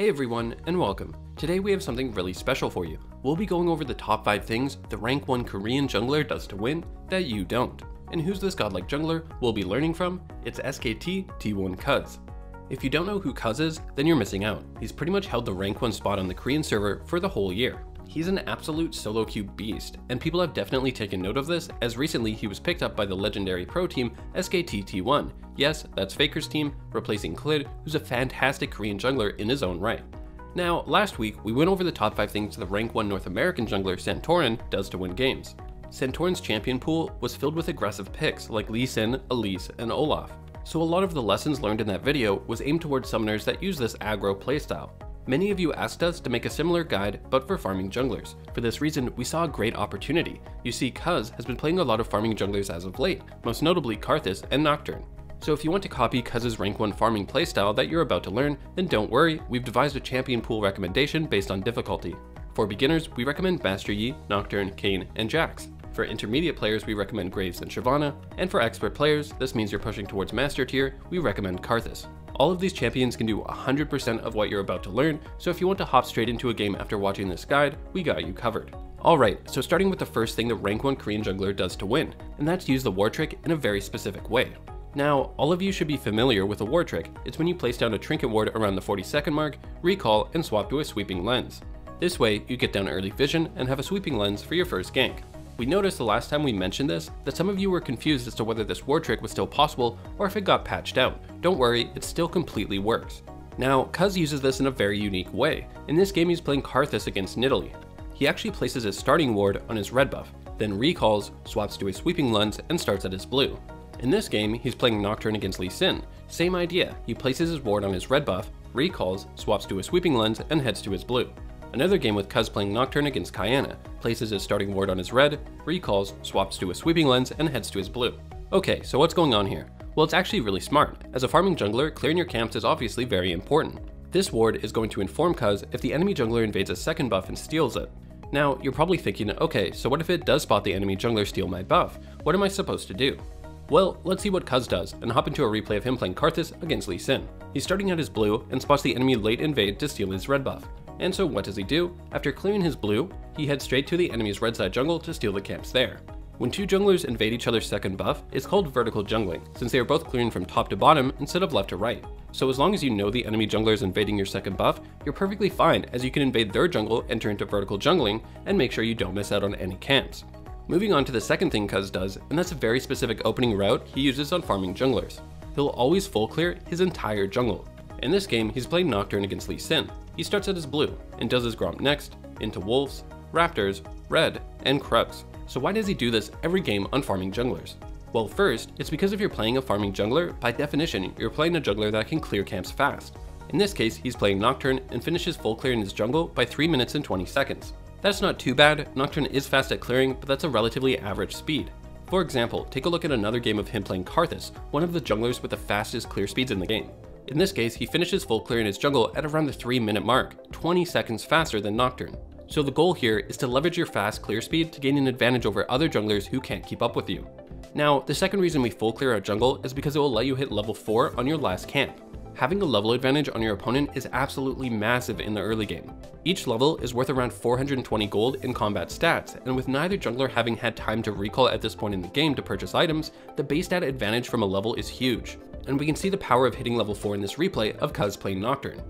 Hey everyone, and welcome. Today we have something really special for you. We'll be going over the top 5 things the rank 1 Korean jungler does to win that you don't. And who's this godlike jungler we'll be learning from? It's SKT T1 Cuzz. If you don't know who Cuzz is, then you're missing out. He's pretty much held the rank 1 spot on the Korean server for the whole year. He's an absolute solo queue beast, and people have definitely taken note of this, as recently he was picked up by the legendary pro team SKT T1. Yes, that's Faker's team, replacing Clyde, who's a fantastic Korean jungler in his own right. Now, last week we went over the top 5 things the rank 1 North American jungler Santorin does to win games. Santorin's champion pool was filled with aggressive picks like Lee Sin, Elise, and Olaf. So a lot of the lessons learned in that video was aimed towards summoners that use this aggro playstyle. Many of you asked us to make a similar guide, but for farming junglers. For this reason, we saw a great opportunity. You see, Cuzz has been playing a lot of farming junglers as of late, most notably Karthus and Nocturne. So if you want to copy Cuzz's rank 1 farming playstyle that you're about to learn, then don't worry, we've devised a champion pool recommendation based on difficulty. For beginners, we recommend Master Yi, Nocturne, Kayn, and Jax. For intermediate players, we recommend Graves and Shyvana, and for expert players, this means you're pushing towards Master tier, we recommend Karthus. All of these champions can do 100% of what you're about to learn, so if you want to hop straight into a game after watching this guide, we got you covered. Alright, so starting with the first thing the rank 1 Korean jungler does to win, and that's use the war trick in a very specific way. Now, all of you should be familiar with a war trick. It's when you place down a trinket ward around the 40-second mark, recall, and swap to a sweeping lens. This way, you get down early vision and have a sweeping lens for your first gank. We noticed the last time we mentioned this that some of you were confused as to whether this war trick was still possible or if it got patched out. Don't worry, it still completely works. Now, Cuzz uses this in a very unique way. In this game he's playing Karthus against Nidalee. He actually places his starting ward on his red buff, then recalls, swaps to his sweeping lens, and starts at his blue. In this game, he's playing Nocturne against Lee Sin. Same idea, he places his ward on his red buff, recalls, swaps to his sweeping lens, and heads to his blue. Another game with Cuzz playing Nocturne against Kayana, places his starting ward on his red, recalls, swaps to a sweeping lens, and heads to his blue. Okay, so what's going on here? Well, it's actually really smart. As a farming jungler, clearing your camps is obviously very important. This ward is going to inform Cuzz if the enemy jungler invades a second buff and steals it. Now, you're probably thinking, okay, so what if it does spot the enemy jungler steal my buff? What am I supposed to do? Well, let's see what Cuzz does, and hop into a replay of him playing Karthus against Lee Sin. He's starting at his blue, and spots the enemy late invade to steal his red buff. And so what does he do? After clearing his blue, he heads straight to the enemy's red side jungle to steal the camps there. When two junglers invade each other's second buff, it's called vertical jungling, since they are both clearing from top to bottom instead of left to right. So as long as you know the enemy jungler is invading your second buff, you're perfectly fine, as you can invade their jungle, enter into vertical jungling, and make sure you don't miss out on any camps. Moving on to the second thing Cuzz does, and that's a very specific opening route he uses on farming junglers. He'll always full clear his entire jungle. In this game, he's playing Nocturne against Lee Sin. He starts at his blue, and does his Gromp next, into Wolves, Raptors, Red, and Krugs. So why does he do this every game on farming junglers? Well, first, it's because if you're playing a farming jungler, by definition, you're playing a jungler that can clear camps fast. In this case, he's playing Nocturne and finishes full clear in his jungle by 3 minutes and 20 seconds. That's not too bad. Nocturne is fast at clearing, but that's a relatively average speed. For example, take a look at another game of him playing Karthus, one of the junglers with the fastest clear speeds in the game. In this case, he finishes full clear in his jungle at around the 3-minute mark, 20 seconds faster than Nocturne. So the goal here is to leverage your fast clear speed to gain an advantage over other junglers who can't keep up with you. Now, the second reason we full clear our jungle is because it will let you hit level 4 on your last camp. Having a level advantage on your opponent is absolutely massive in the early game. Each level is worth around 420 gold in combat stats, and with neither jungler having had time to recall at this point in the game to purchase items, the base stat advantage from a level is huge. And we can see the power of hitting level 4 in this replay of Cuzz playing Nocturne.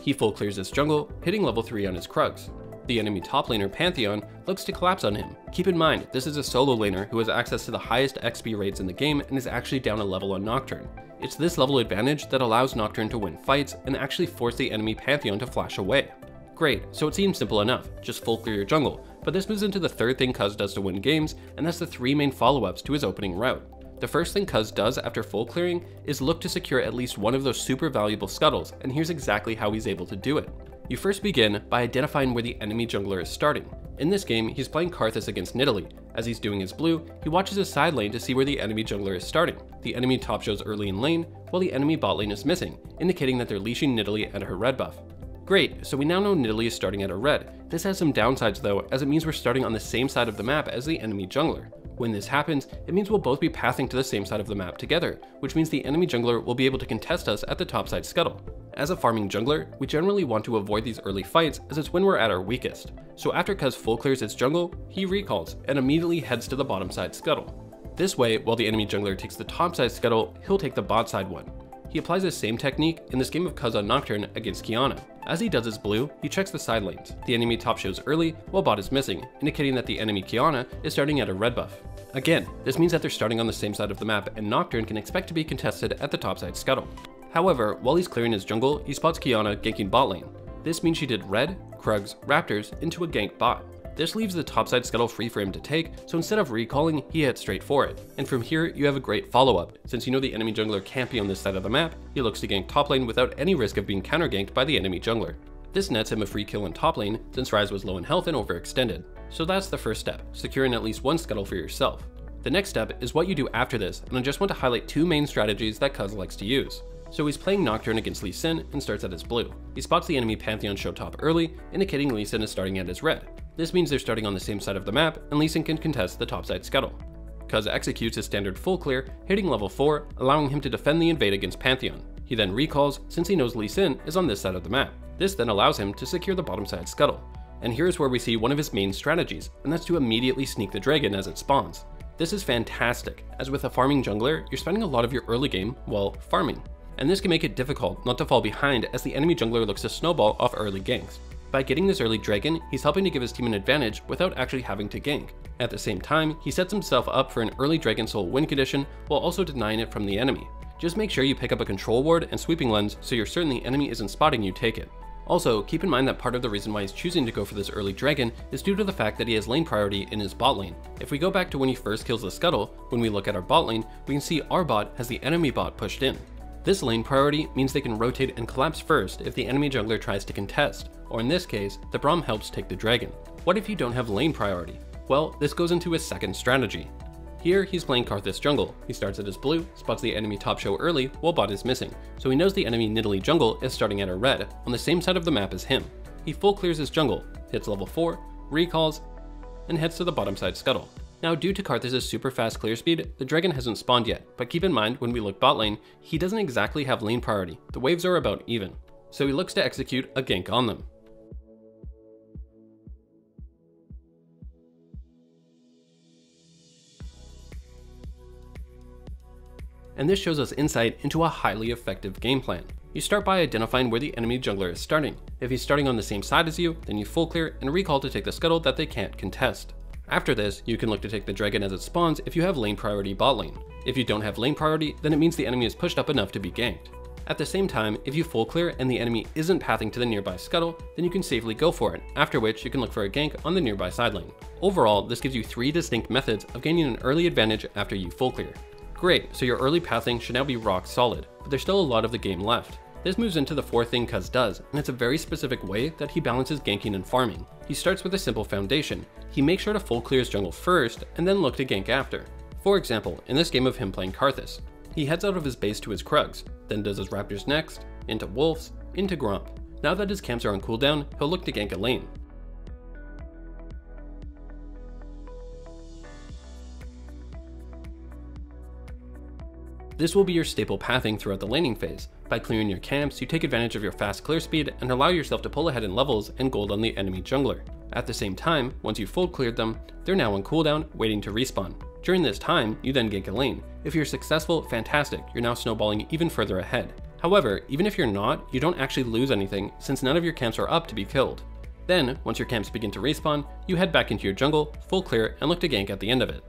He full clears his jungle, hitting level 3 on his Krugs. The enemy top laner Pantheon looks to collapse on him. Keep in mind, this is a solo laner who has access to the highest XP rates in the game and is actually down a level on Nocturne. It's this level advantage that allows Nocturne to win fights and actually force the enemy Pantheon to flash away. Great, so it seems simple enough, just full clear your jungle, but this moves into the third thing Cuzz does to win games, and that's the 3 main follow-ups to his opening route. The first thing Cuzz does after full clearing is look to secure at least one of those super valuable scuttles, and here's exactly how he's able to do it. You first begin by identifying where the enemy jungler is starting. In this game, he's playing Karthus against Nidalee. As he's doing his blue, he watches his side lane to see where the enemy jungler is starting. The enemy top shows early in lane, while the enemy bot lane is missing, indicating that they're leashing Nidalee at her red buff. Great, so we now know Nidalee is starting at a red. This has some downsides though, as it means we're starting on the same side of the map as the enemy jungler. When this happens, it means we'll both be pathing to the same side of the map together, which means the enemy jungler will be able to contest us at the topside scuttle. As a farming jungler, we generally want to avoid these early fights as it's when we're at our weakest. So after Cuzz full clears its jungle, he recalls and immediately heads to the bottom side scuttle. This way, while the enemy jungler takes the top side scuttle, he'll take the bot side one. He applies the same technique in this game of Cuzz on Nocturne against Qiyana. As he does his blue, he checks the side lanes. The enemy top shows early, while bot is missing, indicating that the enemy Qiyana is starting at a red buff. Again, this means that they're starting on the same side of the map, and Nocturne can expect to be contested at the topside scuttle. However, while he's clearing his jungle, he spots Qiyana ganking bot lane. This means she did red, Cuzz, Raptors into a gank bot. This leaves the topside scuttle free for him to take, so instead of recalling, he hits straight for it. And from here, you have a great follow-up. Since you know the enemy jungler can't be on this side of the map, he looks to gank top lane without any risk of being counter-ganked by the enemy jungler. This nets him a free kill in top lane, since Ryze was low in health and overextended. So that's the first step, securing at least one scuttle for yourself. The next step is what you do after this, and I just want to highlight two main strategies that Cuzz likes to use. So he's playing Nocturne against Lee Sin and starts at his blue. He spots the enemy Pantheon show top early, indicating Lee Sin is starting at his red. This means they're starting on the same side of the map, and Lee Sin can contest the topside scuttle. Cuzz executes his standard full clear, hitting level 4, allowing him to defend the invade against Pantheon. He then recalls, since he knows Lee Sin is on this side of the map. This then allows him to secure the bottom side scuttle. And here's where we see one of his main strategies, and that's to immediately sneak the dragon as it spawns. This is fantastic, as with a farming jungler, you're spending a lot of your early game, well, farming. And this can make it difficult not to fall behind as the enemy jungler looks to snowball off early ganks. By getting this early dragon, he's helping to give his team an advantage without actually having to gank. At the same time, he sets himself up for an early Dragon Soul win condition while also denying it from the enemy. Just make sure you pick up a control ward and sweeping lens so you're certain the enemy isn't spotting you take it. Also, keep in mind that part of the reason why he's choosing to go for this early dragon is due to the fact that he has lane priority in his bot lane. If we go back to when he first kills the scuttle, when we look at our bot lane, we can see our bot has the enemy bot pushed in. This lane priority means they can rotate and collapse first if the enemy jungler tries to contest, or in this case, the Braum helps take the dragon. What if you don't have lane priority? Well, this goes into his second strategy. Here, he's playing Karthus jungle. He starts at his blue, spots the enemy top show early while bot is missing, so he knows the enemy Nidalee jungle is starting at a red, on the same side of the map as him. He full clears his jungle, hits level 4, recalls, and heads to the bottom side scuttle. Now, due to Karthus' super fast clear speed, the dragon hasn't spawned yet, but keep in mind when we look bot lane, he doesn't exactly have lane priority. The waves are about even, so he looks to execute a gank on them. And this shows us insight into a highly effective game plan. You start by identifying where the enemy jungler is starting. If he's starting on the same side as you, then you full clear and recall to take the scuttle that they can't contest. After this, you can look to take the dragon as it spawns if you have lane priority bot lane. If you don't have lane priority, then it means the enemy is pushed up enough to be ganked. At the same time, if you full clear and the enemy isn't pathing to the nearby scuttle, then you can safely go for it, after which you can look for a gank on the nearby side lane. Overall, this gives you 3 distinct methods of gaining an early advantage after you full clear. Great, so your early pathing should now be rock solid, but there's still a lot of the game left. This moves into the fourth thing Cuzz does, and it's a very specific way that he balances ganking and farming. He starts with a simple foundation. He makes sure to full clear his jungle first, and then look to gank after. For example, in this game of him playing Karthus, he heads out of his base to his Cuzz, then does his Raptors next, into Wolves, into Gromp. Now that his camps are on cooldown, he'll look to gank a lane. This will be your staple pathing throughout the laning phase. By clearing your camps, you take advantage of your fast clear speed and allow yourself to pull ahead in levels and gold on the enemy jungler. At the same time, once you've full cleared them, they're now on cooldown, waiting to respawn. During this time, you then gank a lane. If you're successful, fantastic, you're now snowballing even further ahead. However, even if you're not, you don't actually lose anything since none of your camps are up to be killed. Then, once your camps begin to respawn, you head back into your jungle, full clear, and look to gank at the end of it.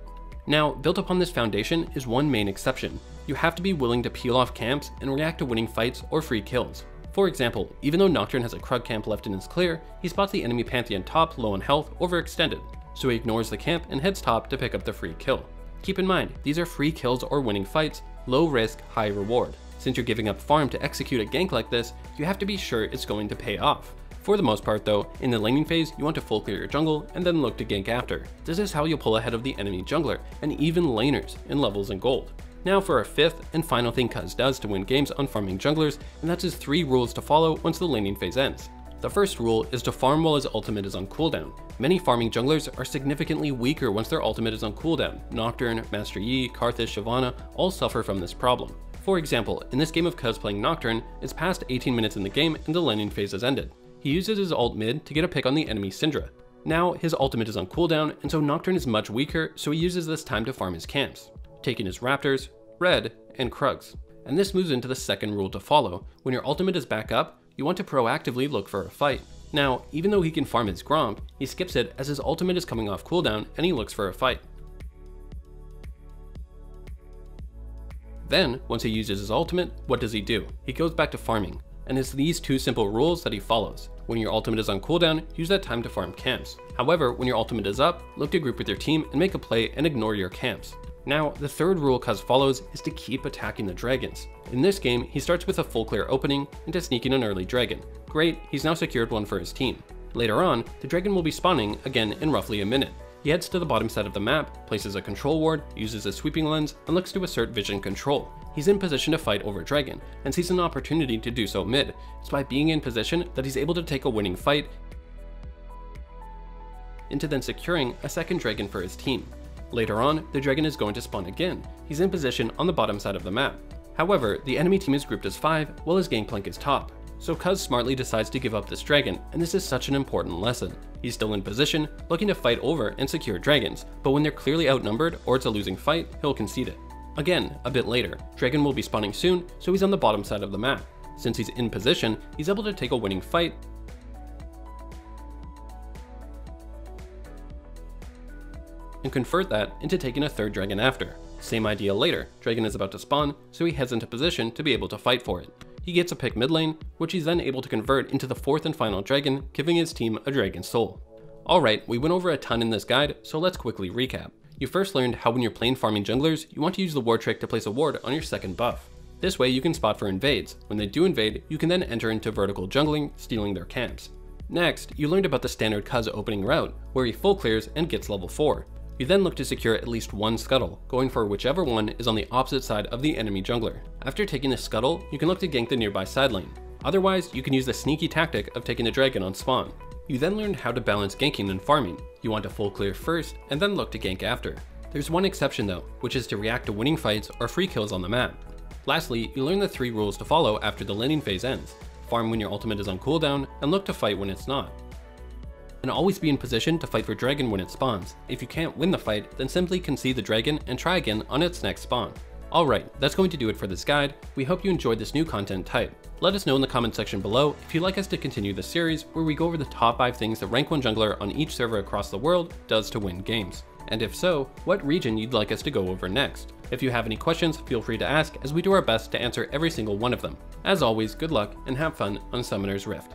Now, built upon this foundation is one main exception. You have to be willing to peel off camps and react to winning fights or free kills. For example, even though Nocturne has a Krug camp left in his clear, he spots the enemy Pantheon top, low on health, overextended, so he ignores the camp and heads top to pick up the free kill. Keep in mind, these are free kills or winning fights, low risk, high reward. Since you're giving up farm to execute a gank like this, you have to be sure it's going to pay off. For the most part though, in the laning phase, you want to full clear your jungle and then look to gank after. This is how you'll pull ahead of the enemy jungler, and even laners in levels and gold. Now for our fifth and final thing Cuzz does to win games on farming junglers, and that's his 3 rules to follow once the laning phase ends. The first rule is to farm while his ultimate is on cooldown. Many farming junglers are significantly weaker once their ultimate is on cooldown. Nocturne, Master Yi, Karthus, Shyvana all suffer from this problem. For example, in this game of Cuzz playing Nocturne, it's past 18 minutes in the game and the laning phase has ended. He uses his ult mid to get a pick on the enemy Syndra. Now, his ultimate is on cooldown, and so Nocturne is much weaker, so he uses this time to farm his camps, taking his Raptors, Red, and Cuzz. And this moves into the second rule to follow. When your ultimate is back up, you want to proactively look for a fight. Now, even though he can farm his Gromp, he skips it as his ultimate is coming off cooldown and he looks for a fight. Then, once he uses his ultimate, what does he do? He goes back to farming, and it's these two simple rules that he follows. When your ultimate is on cooldown, use that time to farm camps. However, when your ultimate is up, look to group with your team and make a play and ignore your camps. Now, the third rule Cuzz follows is to keep attacking the dragons. In this game, he starts with a full clear opening into sneaking an early dragon. Great, he's now secured one for his team. Later on, the dragon will be spawning again in roughly a minute. He heads to the bottom side of the map, places a control ward, uses a sweeping lens, and looks to assert vision control. He's in position to fight over dragon, and sees an opportunity to do so mid. It's by being in position that he's able to take a winning fight into then securing a second dragon for his team. Later on, the dragon is going to spawn again. He's in position on the bottom side of the map. However, the enemy team is grouped as 5, while his gangplank is top. So Cuzz smartly decides to give up this dragon, and this is such an important lesson. He's still in position, looking to fight over and secure dragons, but when they're clearly outnumbered or it's a losing fight, he'll concede it. Again, a bit later, dragon will be spawning soon, so he's on the bottom side of the map. Since he's in position, he's able to take a winning fight and convert that into taking a third dragon after. Same idea later, dragon is about to spawn, so he heads into position to be able to fight for it. He gets a pick mid lane, which he's then able to convert into the fourth and final dragon, giving his team a dragon soul. Alright, we went over a ton in this guide, so let's quickly recap. You first learned how when you're playing farming junglers, you want to use the ward trick to place a ward on your second buff. This way you can spot for invades. When they do invade, you can then enter into vertical jungling, stealing their camps. Next, you learned about the standard Cuzz opening route, where he full clears and gets level 4. You then look to secure at least one scuttle, going for whichever one is on the opposite side of the enemy jungler. After taking the scuttle, you can look to gank the nearby side lane. Otherwise, you can use the sneaky tactic of taking the dragon on spawn. You then learned how to balance ganking and farming. You want to full clear first, and then look to gank after. There's one exception though, which is to react to winning fights or free kills on the map. Lastly, you learn the 3 rules to follow after the laning phase ends. Farm when your ultimate is on cooldown, and look to fight when it's not. And always be in position to fight for dragon when it spawns. If you can't win the fight, then simply concede the dragon and try again on its next spawn. Alright, that's going to do it for this guide. We hope you enjoyed this new content type. Let us know in the comment section below if you'd like us to continue this series where we go over the top 5 things the rank 1 jungler on each server across the world does to win games. And if so, what region you'd like us to go over next. If you have any questions, feel free to ask as we do our best to answer every single one of them. As always, good luck and have fun on Summoner's Rift.